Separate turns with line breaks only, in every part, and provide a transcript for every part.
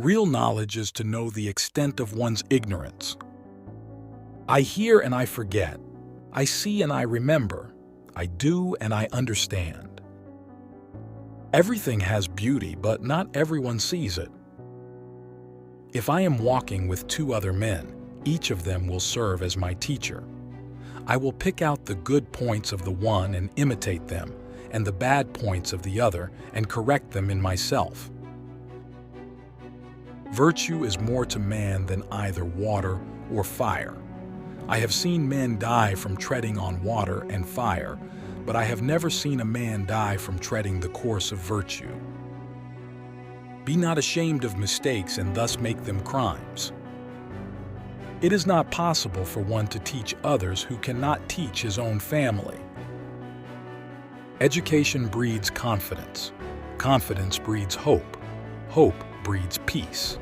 Real knowledge is to know the extent of one's ignorance. I hear and I forget. I see and I remember. I do and I understand. Everything has beauty, but not everyone sees it. If I am walking with two other men, each of them will serve as my teacher. I will pick out the good points of the one and imitate them, and the bad points of the other and correct them in myself. Virtue is more to man than either water or fire. I have seen men die from treading on water and fire, but I have never seen a man die from treading the course of virtue. Be not ashamed of mistakes and thus make them crimes. It is not possible for one to teach others who cannot teach his own family. Education breeds confidence. Confidence breeds hope. Hope breeds peace.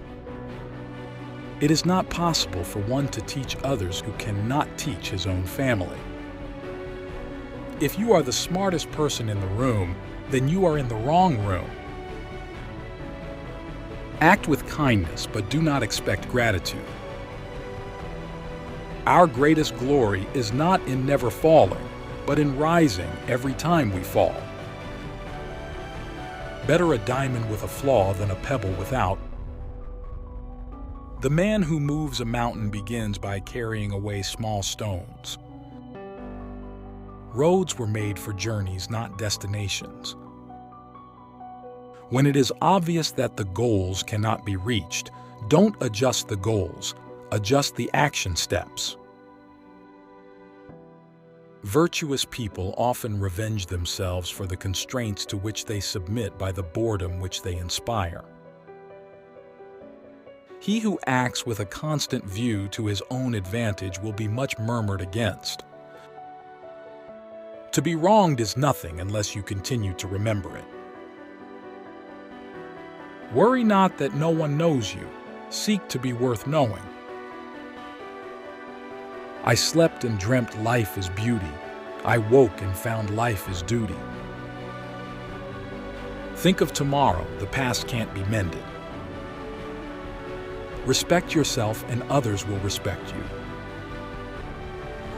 It is not possible for one to teach others who cannot teach his own family. If you are the smartest person in the room, then you are in the wrong room. Act with kindness, but do not expect gratitude. Our greatest glory is not in never falling, but in rising every time we fall. Better a diamond with a flaw than a pebble without. The man who moves a mountain begins by carrying away small stones. Roads were made for journeys, not destinations. When it is obvious that the goals cannot be reached, don't adjust the goals, adjust the action steps. Virtuous people often revenge themselves for the constraints to which they submit by the boredom which they inspire. He who acts with a constant view to his own advantage will be much murmured against. To be wronged is nothing unless you continue to remember it. Worry not that no one knows you. Seek to be worth knowing. I slept and dreamt life is beauty. I woke and found life is duty. Think of tomorrow, the past can't be mended. Respect yourself and others will respect you.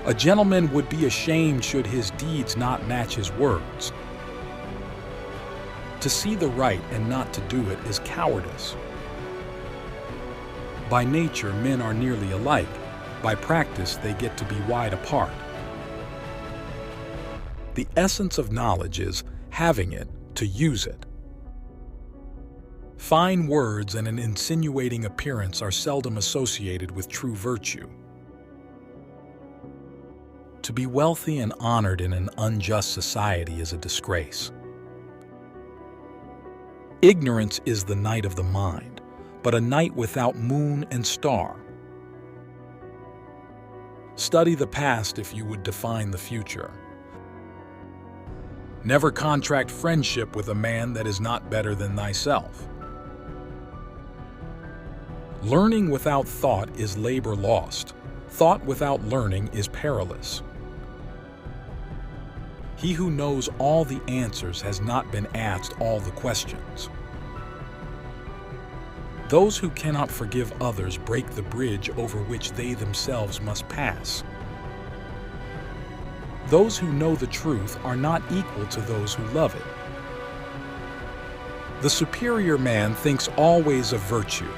A gentleman would be ashamed should his deeds not match his words. To see the right and not to do it is cowardice. By nature, men are nearly alike. By practice, they get to be wide apart. The essence of knowledge is having it to use it. Fine words and an insinuating appearance are seldom associated with true virtue. To be wealthy and honored in an unjust society is a disgrace. Ignorance is the night of the mind, but a night without moon and star. Study the past if you would define the future. Never contract friendship with a man that is not better than thyself. Learning without thought is labor lost. Thought without learning is perilous. He who knows all the answers has not been asked all the questions. Those who cannot forgive others break the bridge over which they themselves must pass. Those who know the truth are not equal to those who love it. The superior man thinks always of virtue.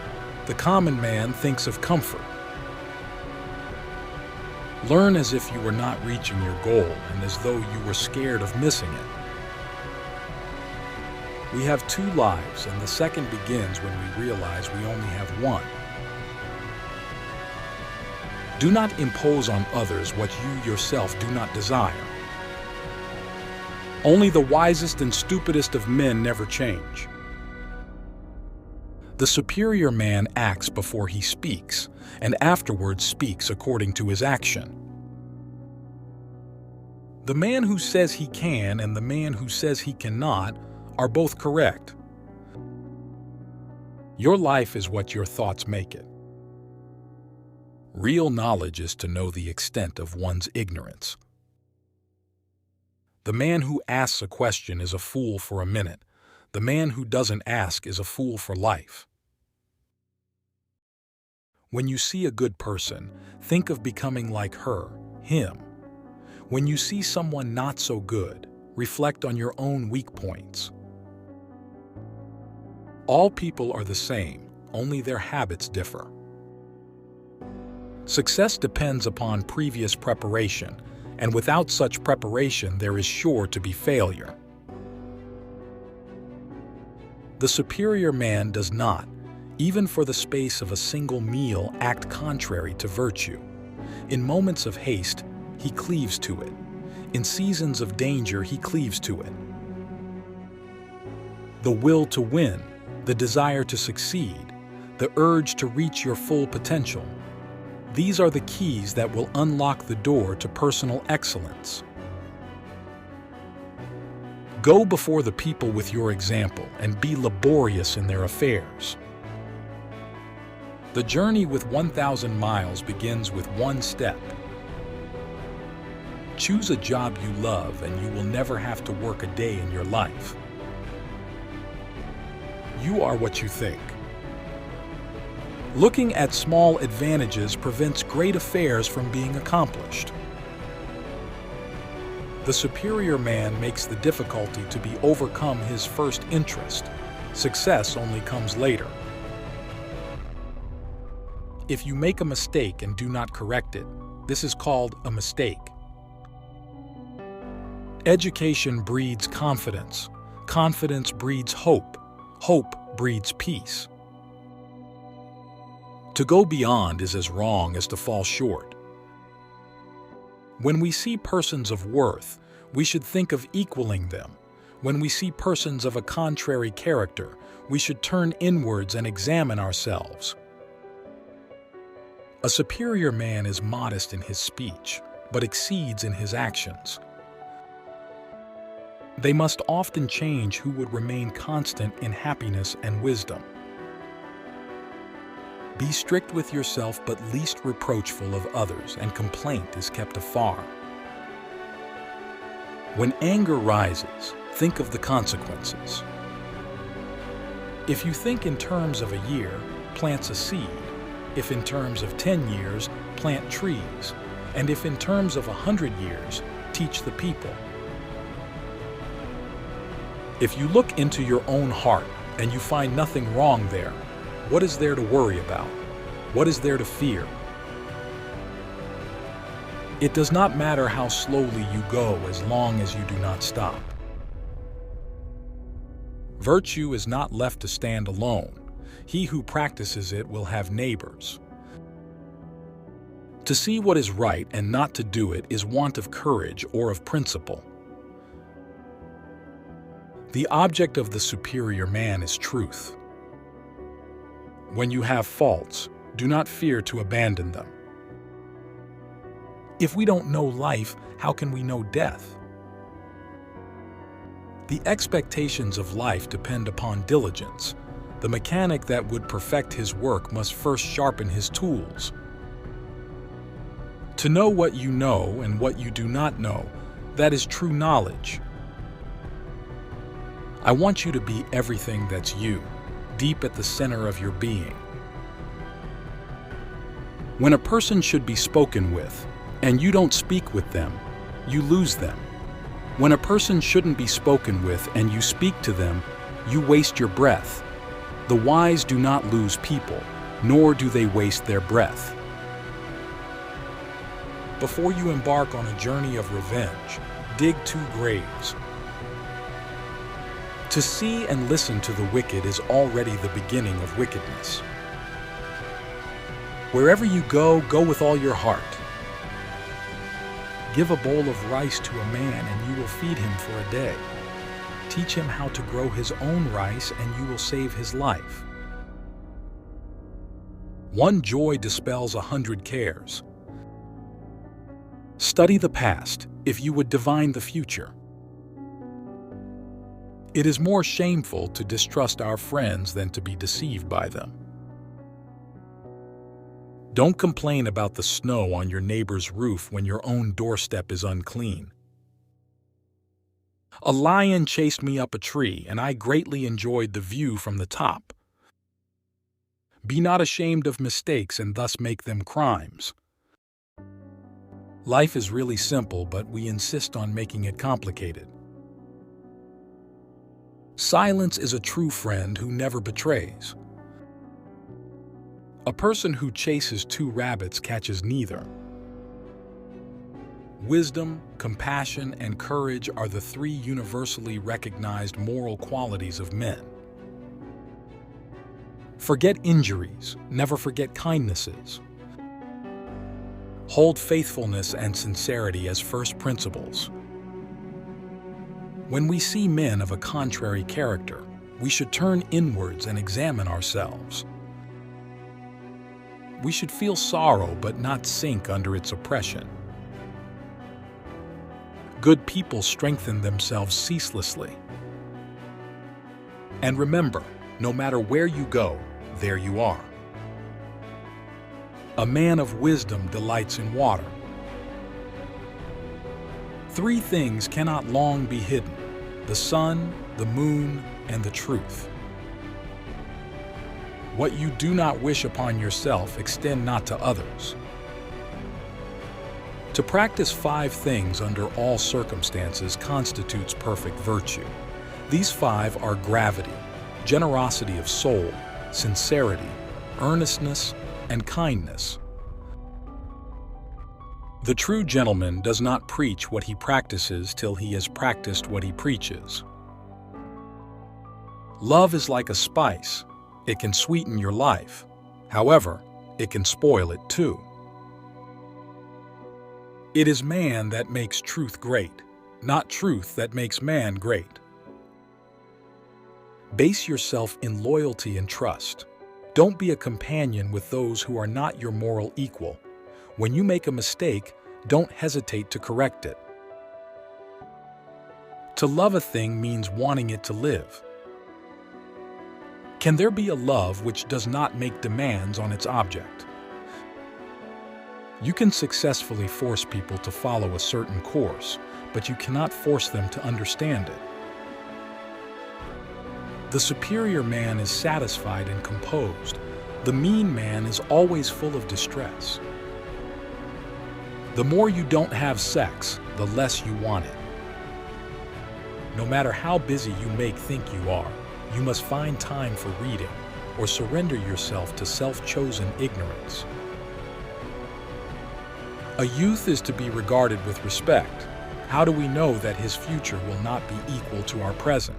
The common man thinks of comfort. Learn as if you were not reaching your goal and as though you were scared of missing it. We have two lives, and the second begins when we realize we only have one. Do not impose on others what you yourself do not desire. Only the wisest and stupidest of men never change. The superior man acts before he speaks, and afterwards speaks according to his action. The man who says he can and the man who says he cannot are both correct. Your life is what your thoughts make it. Real knowledge is to know the extent of one's ignorance. The man who asks a question is a fool for a minute. The man who doesn't ask is a fool for life. When you see a good person, think of becoming like her, him. When you see someone not so good, reflect on your own weak points. All people are the same, only their habits differ. Success depends upon previous preparation, and without such preparation there is sure to be failure. The superior man does not, even for the space of a single meal, act contrary to virtue. In moments of haste, he cleaves to it. In seasons of danger, he cleaves to it. The will to win, the desire to succeed, the urge to reach your full potential. These are the keys that will unlock the door to personal excellence. Go before the people with your example and be laborious in their affairs. The journey with 1,000 miles begins with one step. Choose a job you love and you will never have to work a day in your life. You are what you think. Looking at small advantages prevents great affairs from being accomplished. The superior man makes the difficulty to be overcome his first interest. Success only comes later. If you make a mistake and do not correct it, this is called a mistake. Education breeds confidence. Confidence breeds hope. Hope breeds peace. To go beyond is as wrong as to fall short. When we see persons of worth, we should think of equaling them. When we see persons of a contrary character, we should turn inwards and examine ourselves. A superior man is modest in his speech, but exceeds in his actions. They must often change who would remain constant in happiness and wisdom. Be strict with yourself but least reproachful of others, and complaint is kept afar. When anger rises, think of the consequences. If you think in terms of a year, plant a seed. If in terms of 10 years, plant trees. And if in terms of 100 years, teach the people. If you look into your own heart and you find nothing wrong there, what is there to worry about? What is there to fear? It does not matter how slowly you go as long as you do not stop. Virtue is not left to stand alone. He who practices it will have neighbors. To see what is right and not to do it is want of courage or of principle. The object of the superior man is truth. When you have faults, do not fear to abandon them. If we don't know life, how can we know death? The expectations of life depend upon diligence. The mechanic that would perfect his work must first sharpen his tools. To know what you know and what you do not know, that is true knowledge. I want you to be everything that's you, deep at the center of your being. When a person should be spoken with, and you don't speak with them, you lose them. When a person shouldn't be spoken with and you speak to them, you waste your breath. The wise do not lose people, nor do they waste their breath. Before you embark on a journey of revenge, dig 2 graves. To see and listen to the wicked is already the beginning of wickedness. Wherever you go, go with all your heart. Give a bowl of rice to a man and you will feed him for a day. Teach him how to grow his own rice and you will save his life. One joy dispels 100 cares. Study the past if you would divine the future. It is more shameful to distrust our friends than to be deceived by them. Don't complain about the snow on your neighbor's roof when your own doorstep is unclean. A lion chased me up a tree, and I greatly enjoyed the view from the top. Be not ashamed of mistakes and thus make them crimes. Life is really simple, but we insist on making it complicated. Silence is a true friend who never betrays. A person who chases two rabbits catches neither. Wisdom, compassion, and courage are the three universally recognized moral qualities of men. Forget injuries, never forget kindnesses. Hold faithfulness and sincerity as first principles. When we see men of a contrary character, we should turn inwards and examine ourselves. We should feel sorrow but not sink under its oppression. Good people strengthen themselves ceaselessly. And remember, no matter where you go, there you are. A man of wisdom delights in water. Three things cannot long be hidden: the sun, the moon, and the truth. What you do not wish upon yourself, extend not to others. To practice 5 things under all circumstances constitutes perfect virtue. These 5 are gravity, generosity of soul, sincerity, earnestness, and kindness. The true gentleman does not preach what he practices till he has practiced what he preaches. Love is like a spice. It can sweeten your life. However, it can spoil it too. It is man that makes truth great, not truth that makes man great. Base yourself in loyalty and trust. Don't be a companion with those who are not your moral equal. When you make a mistake, don't hesitate to correct it. To love a thing means wanting it to live. Can there be a love which does not make demands on its object? You can successfully force people to follow a certain course, but you cannot force them to understand it. The superior man is satisfied and composed. The mean man is always full of distress. The more you don't have sex, the less you want it. No matter how busy you think you are, you must find time for reading, or surrender yourself to self-chosen ignorance. A youth is to be regarded with respect. How do we know that his future will not be equal to our present?